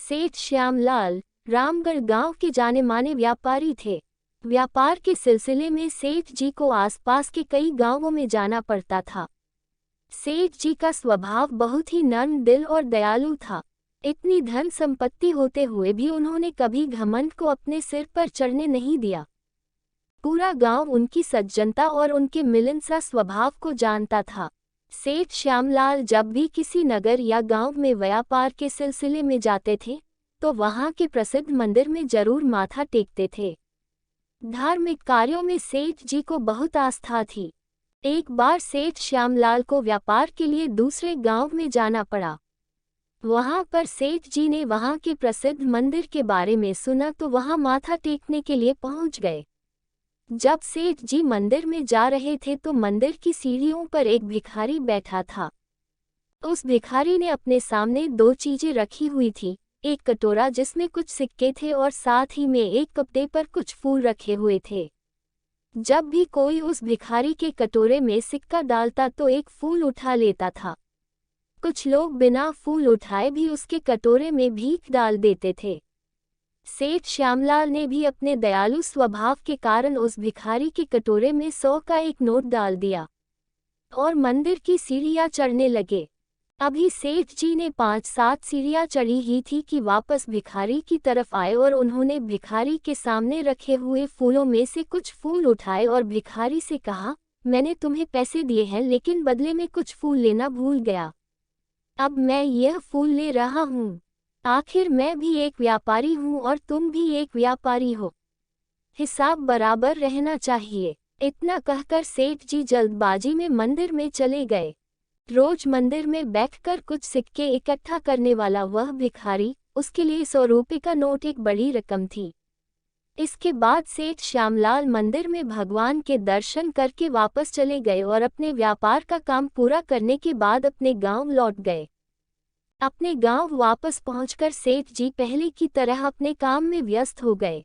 सेठ श्यामलाल रामगढ़ गांव के जाने माने व्यापारी थे। व्यापार के सिलसिले में सेठ जी को आसपास के कई गांवों में जाना पड़ता था। सेठ जी का स्वभाव बहुत ही नर्म दिल और दयालु था। इतनी धन संपत्ति होते हुए भी उन्होंने कभी घमंड को अपने सिर पर चढ़ने नहीं दिया। पूरा गांव उनकी सज्जनता और उनके मिलनसार स्वभाव को जानता था। सेठ श्यामलाल जब भी किसी नगर या गांव में व्यापार के सिलसिले में जाते थे तो वहां के प्रसिद्ध मंदिर में जरूर माथा टेकते थे। धार्मिक कार्यों में सेठ जी को बहुत आस्था थी। एक बार सेठ श्यामलाल को व्यापार के लिए दूसरे गांव में जाना पड़ा। वहां पर सेठ जी ने वहां के प्रसिद्ध मंदिर के बारे में सुना तो वहां माथा टेकने के लिए पहुंच गए। जब सेठ जी मंदिर में जा रहे थे तो मंदिर की सीढ़ियों पर एक भिखारी बैठा था। उस भिखारी ने अपने सामने दो चीजें रखी हुई थी, एक कटोरा जिसमें कुछ सिक्के थे और साथ ही में एक कपड़े पर कुछ फूल रखे हुए थे। जब भी कोई उस भिखारी के कटोरे में सिक्का डालता तो एक फूल उठा लेता था। कुछ लोग बिना फूल उठाए भी उसके कटोरे में भीख डाल देते थे। सेठ श्यामलाल ने भी अपने दयालु स्वभाव के कारण उस भिखारी के कटोरे में 100 का एक नोट डाल दिया और मंदिर की सीढ़ियां चढ़ने लगे। अभी सेठ जी ने 5-7 सीढ़ियां चढ़ी ही थी कि वापस भिखारी की तरफ आए और उन्होंने भिखारी के सामने रखे हुए फूलों में से कुछ फूल उठाए और भिखारी से कहा, मैंने तुम्हें पैसे दिए हैं लेकिन बदले में कुछ फूल लेना भूल गया। अब मैं यह फूल ले रहा हूँ। आखिर मैं भी एक व्यापारी हूँ और तुम भी एक व्यापारी हो। हिसाब बराबर रहना चाहिए। इतना कहकर सेठ जी जल्दबाजी में मंदिर में चले गए। रोज मंदिर में बैठकर कुछ सिक्के इकट्ठा करने वाला वह भिखारी, उसके लिए 100 रुपये का नोट एक बड़ी रकम थी। इसके बाद सेठ श्यामलाल मंदिर में भगवान के दर्शन करके वापस चले गए और अपने व्यापार का काम पूरा करने के बाद अपने गांव लौट गए। अपने गांव वापस पहुंचकर सेठ जी पहले की तरह अपने काम में व्यस्त हो गए।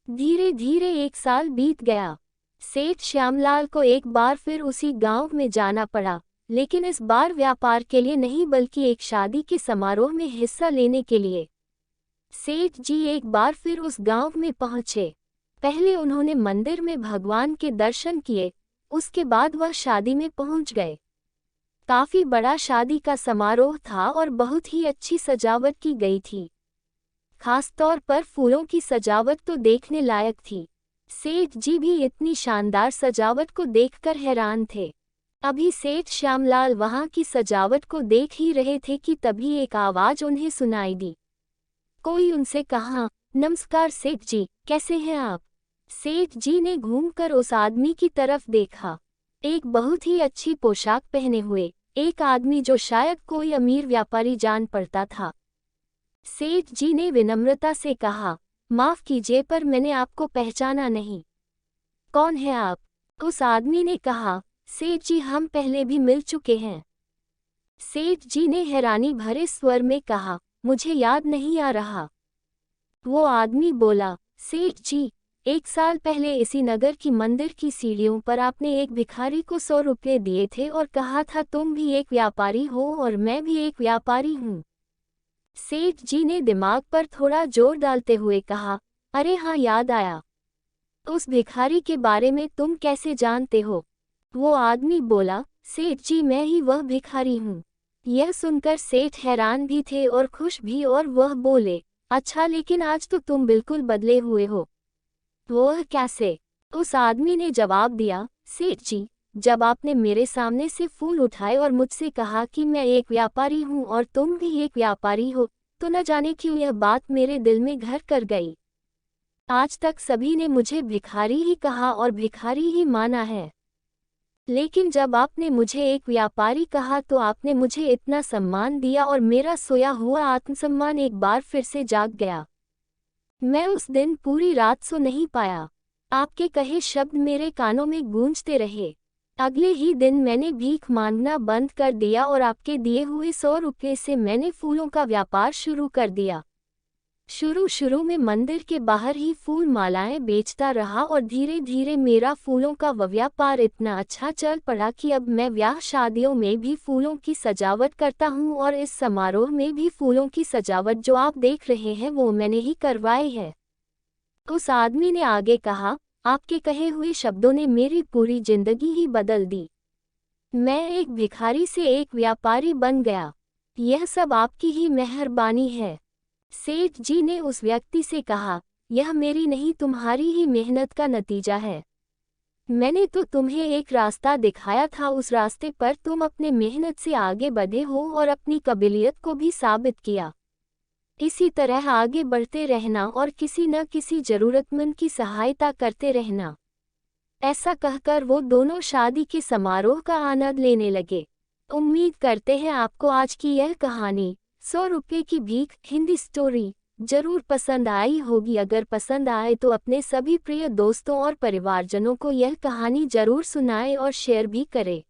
धीरे धीरे 1 साल बीत गया। सेठ श्यामलाल को एक बार फिर उसी गांव में जाना पड़ा, लेकिन इस बार व्यापार के लिए नहीं बल्कि एक शादी के समारोह में हिस्सा लेने के लिए। सेठ जी एक बार फिर उस गांव में पहुंचे। पहले उन्होंने मंदिर में भगवान के दर्शन किए, उसके बाद वह शादी में पहुंच गए। काफी बड़ा शादी का समारोह था और बहुत ही अच्छी सजावट की गई थी। खास तौर पर फूलों की सजावट तो देखने लायक थी। सेठ जी भी इतनी शानदार सजावट को देखकर हैरान थे। अभी सेठ श्यामलाल वहां की सजावट को देख ही रहे थे कि तभी एक आवाज उन्हें सुनाई दी। कोई उनसे कहा, नमस्कार सेठ जी, कैसे हैं आप? सेठ जी ने घूमकर उस आदमी की तरफ देखा। एक बहुत ही अच्छी पोशाक पहने हुए एक आदमी जो शायद कोई अमीर व्यापारी जान पड़ता था। सेठ जी ने विनम्रता से कहा, माफ कीजिए पर मैंने आपको पहचाना नहीं। कौन है आप? उस आदमी ने कहा, सेठ जी हम पहले भी मिल चुके हैं। सेठ जी ने हैरानी भरे स्वर में कहा, मुझे याद नहीं आ रहा। वो आदमी बोला, सेठ जी 1 साल पहले इसी नगर की मंदिर की सीढ़ियों पर आपने एक भिखारी को 100 रुपये दिए थे और कहा था तुम भी एक व्यापारी हो और मैं भी एक व्यापारी हूँ। सेठ जी ने दिमाग पर थोड़ा जोर डालते हुए कहा, अरे हाँ याद आया। उस भिखारी के बारे में तुम कैसे जानते हो? वो आदमी बोला, सेठ जी मैं ही वह भिखारी हूँ। यह सुनकर सेठ हैरान भी थे और खुश भी और वह बोले, अच्छा लेकिन आज तो तुम बिल्कुल बदले हुए हो। वह कैसे? उस आदमी ने जवाब दिया, सेठ जी जब आपने मेरे सामने से फूल उठाए और मुझसे कहा कि मैं एक व्यापारी हूँ और तुम भी एक व्यापारी हो, तो न जाने क्यों यह बात मेरे दिल में घर कर गई। आज तक सभी ने मुझे भिखारी ही कहा और भिखारी ही माना है, लेकिन जब आपने मुझे एक व्यापारी कहा तो आपने मुझे इतना सम्मान दिया और मेरा सोया हुआ आत्मसम्मान एक बार फिर से जाग गया। मैं उस दिन पूरी रात सो नहीं पाया। आपके कहे शब्द मेरे कानों में गूंजते रहे। अगले ही दिन मैंने भीख मांगना बंद कर दिया और आपके दिए हुए 100 रुपये से मैंने फूलों का व्यापार शुरू कर दिया। शुरू में मंदिर के बाहर ही फूल मालाएं बेचता रहा और धीरे धीरे मेरा फूलों का व्यापार इतना अच्छा चल पड़ा कि अब मैं ब्याह शादियों में भी फूलों की सजावट करता हूं और इस समारोह में भी फूलों की सजावट जो आप देख रहे हैं वो मैंने ही करवाई है। उस आदमी ने आगे कहा, आपके कहे हुए शब्दों ने मेरी पूरी जिंदगी ही बदल दी। मैं एक भिखारी से एक व्यापारी बन गया। यह सब आपकी ही मेहरबानी है। सेठ जी ने उस व्यक्ति से कहा, यह मेरी नहीं तुम्हारी ही मेहनत का नतीजा है। मैंने तो तुम्हें एक रास्ता दिखाया था, उस रास्ते पर तुम अपने मेहनत से आगे बढ़े हो और अपनी काबिलियत को भी साबित किया। इसी तरह आगे बढ़ते रहना और किसी न किसी जरूरतमंद की सहायता करते रहना। ऐसा कहकर वो दोनों शादी के समारोह का आनंद लेने लगे। उम्मीद करते हैं आपको आज की यह कहानी 100 रुपये की भीख हिंदी स्टोरी जरूर पसंद आई होगी। अगर पसंद आए तो अपने सभी प्रिय दोस्तों और परिवारजनों को यह कहानी जरूर सुनाएं और शेयर भी करें।